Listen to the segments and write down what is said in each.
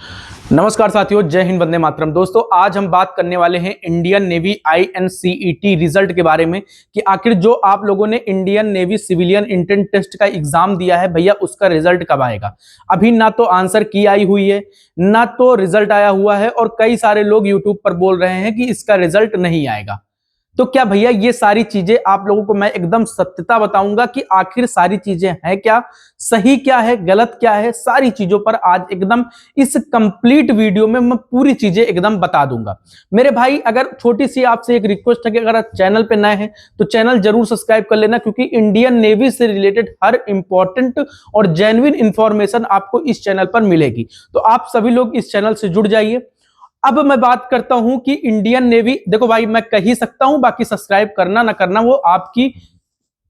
नमस्कार साथियों, जय हिंद, वंदे मातरम। दोस्तों, आज हम बात करने वाले हैं इंडियन नेवी INCET रिजल्ट के बारे में कि आखिर जो आप लोगों ने Indian Navy civilian entrance test का एग्जाम दिया है, भैया उसका रिजल्ट कब आएगा। अभी ना तो आंसर की आई हुई है, ना तो रिजल्ट आया हुआ है, और कई सारे लोग यूट्यूब पर बोल रहे हैं कि इसका रिजल्ट नहीं आएगा। तो क्या भैया ये सारी चीजें आप लोगों को मैं एकदम सत्यता बताऊंगा कि आखिर सारी चीजें हैं क्या, सही क्या है, गलत क्या है, सारी चीजों पर आज एकदम इस कंप्लीट वीडियो में मैं पूरी चीजें एकदम बता दूंगा। मेरे भाई, अगर छोटी सी आपसे एक रिक्वेस्ट है कि अगर आप चैनल पे नए हैं तो चैनल जरूर सब्सक्राइब कर लेना, क्योंकि इंडियन नेवी से रिलेटेड हर इंपॉर्टेंट और जेन्युइन इंफॉर्मेशन आपको इस चैनल पर मिलेगी। तो आप सभी लोग इस चैनल से जुड़ जाइए। अब मैं बात करता हूं कि इंडियन नेवी, देखो भाई, मैं कह ही सकता हूं, बाकी सब्सक्राइब करना ना करना वो आपकी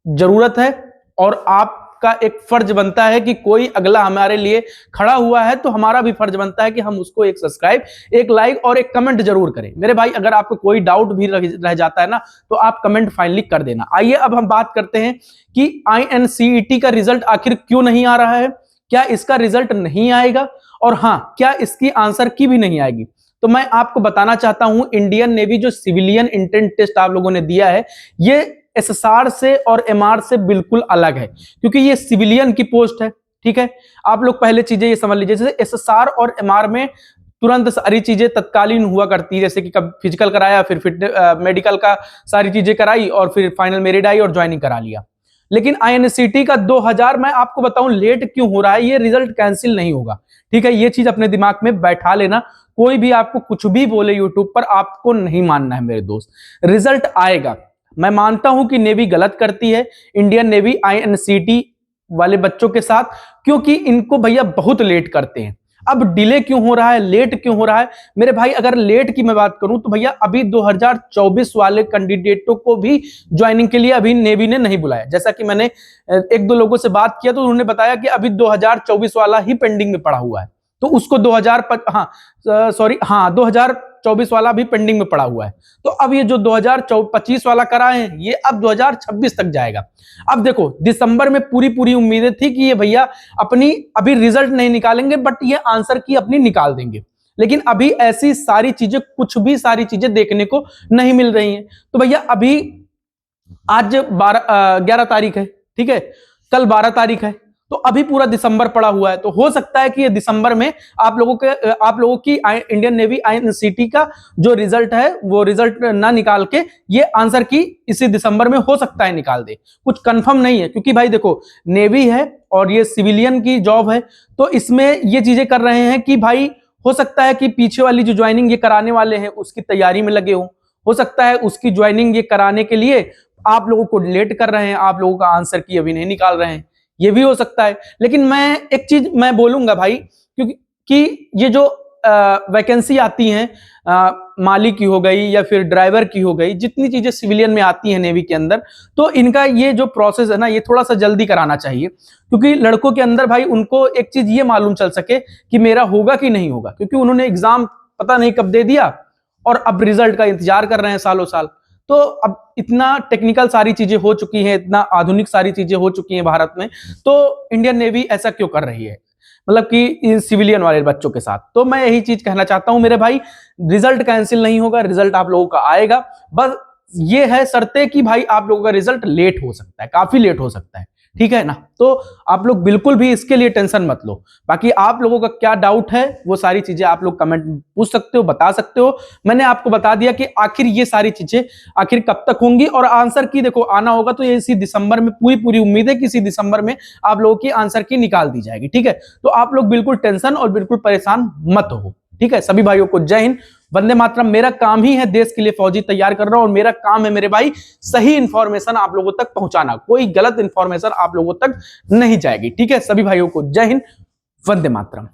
जरूरत है, और आपका एक फर्ज बनता है कि कोई अगला हमारे लिए खड़ा हुआ है तो हमारा भी फर्ज बनता है कि हम उसको एक सब्सक्राइब, एक लाइक और एक कमेंट जरूर करें। मेरे भाई, अगर आपको कोई डाउट भी रह जाता है ना, तो आप कमेंट फाइनली कर देना। आइए अब हम बात करते हैं कि INCET का रिजल्ट आखिर क्यों नहीं आ रहा है, क्या इसका रिजल्ट नहीं आएगा, और हां, क्या इसकी आंसर की भी नहीं आएगी। तो मैं आपको बताना चाहता हूं, इंडियन नेवी जो सिविलियन एंट्रेंस टेस्ट आप लोगों ने दिया है, ये SSR से और MR से बिल्कुल अलग है, क्योंकि ये सिविलियन की पोस्ट है। ठीक है, आप लोग पहले चीजें ये समझ लीजिए, जैसे SSR और MR में तुरंत सारी चीजें तत्कालीन हुआ करती है, जैसे कि कब फिजिकल कराया, फिर मेडिकल का सारी चीजें कराई, और फिर फाइनल मेरिट आई और ज्वाइनिंग करा लिया। लेकिन INCET का 2000, मैं आपको बताऊं लेट क्यों हो रहा है, ये रिजल्ट कैंसिल नहीं होगा। ठीक है, ये चीज अपने दिमाग में बैठा लेना। कोई भी आपको कुछ भी बोले यूट्यूब पर, आपको नहीं मानना है मेरे दोस्त, रिजल्ट आएगा। मैं मानता हूं कि नेवी गलत करती है, इंडियन नेवी INCET वाले बच्चों के साथ, क्योंकि इनको भैया बहुत लेट करते हैं। अब डिले क्यों हो रहा है, लेट क्यों हो रहा है मेरे भाई? अगर लेट की मैं बात करूं तो भैया अभी 2024 वाले कैंडिडेटों को भी ज्वाइनिंग के लिए अभी नेवी ने नहीं बुलाया। जैसा कि मैंने एक दो लोगों से बात किया तो उन्होंने बताया कि अभी 2024 वाला ही पेंडिंग में पड़ा हुआ है, तो उसको 2024 वाला भी पेंडिंग में पड़ा हुआ है। तो अब ये जो 2025 वाला कराए हैं, ये अब 2026 तक जाएगा। अब देखो, दिसंबर में पूरी पूरी उम्मीदें थी कि ये भैया अपनी अभी रिजल्ट नहीं निकालेंगे, बट ये आंसर की अपनी निकाल देंगे। लेकिन अभी ऐसी सारी चीजें, कुछ भी सारी चीजें देखने को नहीं मिल रही हैं। तो भैया अभी आज 11 तारीख है, ठीक है, कल 12 तारीख है, तो अभी पूरा दिसंबर पड़ा हुआ है। तो हो सकता है कि ये दिसंबर में आप लोगों की इंडियन नेवी INCET का जो रिजल्ट है, वो रिजल्ट ना निकाल के ये आंसर की इसी दिसंबर में हो सकता है निकाल दे। कुछ कंफर्म नहीं है, क्योंकि भाई देखो, नेवी है और ये सिविलियन की जॉब है, तो इसमें ये चीजें कर रहे हैं कि भाई हो सकता है कि पीछे वाली जो ज्वाइनिंग ये कराने वाले हैं उसकी तैयारी में लगे हो सकता है उसकी ज्वाइनिंग ये कराने के लिए आप लोगों को लेट कर रहे हैं, आप लोगों का आंसर की अभी नहीं निकाल रहे हैं, ये भी हो सकता है। लेकिन मैं एक चीज मैं बोलूंगा भाई, क्योंकि कि ये जो वैकेंसी आती हैं, माली की हो गई या फिर ड्राइवर की हो गई, जितनी चीजें सिविलियन में आती हैं नेवी के अंदर, तो इनका ये जो प्रोसेस है ना, ये थोड़ा सा जल्दी कराना चाहिए, क्योंकि लड़कों के अंदर भाई उनको एक चीज ये मालूम चल सके कि मेरा होगा कि नहीं होगा, क्योंकि उन्होंने एग्जाम पता नहीं कब दे दिया और अब रिजल्ट का इंतजार कर रहे हैं सालों साल। तो अब इतना टेक्निकल सारी चीजें हो चुकी हैं, इतना आधुनिक सारी चीजें हो चुकी हैं भारत में, तो इंडियन नेवी ऐसा क्यों कर रही है, मतलब कि इन सिविलियन वाले बच्चों के साथ। तो मैं यही चीज कहना चाहता हूं मेरे भाई, रिजल्ट कैंसिल नहीं होगा, रिजल्ट आप लोगों का आएगा। बस ये है शर्तें कि भाई आप लोगों का रिजल्ट लेट हो सकता है, काफी लेट हो सकता है, ठीक है ना। तो आप लोग बिल्कुल भी इसके लिए टेंशन मत लो। बाकी आप लोगों का क्या डाउट है, वो सारी चीजें आप लोग कमेंट में पूछ सकते हो, बता सकते हो। मैंने आपको बता दिया कि आखिर ये सारी चीजें आखिर कब तक होंगी, और आंसर की देखो आना होगा तो ये इसी दिसंबर में, पूरी पूरी उम्मीद है कि इसी दिसंबर में आप लोगों की आंसर की निकाल दी जाएगी। ठीक है, तो आप लोग बिल्कुल टेंशन और बिल्कुल परेशान मत हो। ठीक है, सभी भाइयों को जय हिंद, वंदे मातरम। मेरा काम ही है देश के लिए फौजी तैयार कर रहा हूं, और मेरा काम है मेरे भाई सही इंफॉर्मेशन आप लोगों तक पहुंचाना, कोई गलत इंफॉर्मेशन आप लोगों तक नहीं जाएगी। ठीक है, सभी भाइयों को जय हिंद, वंदे मातरम।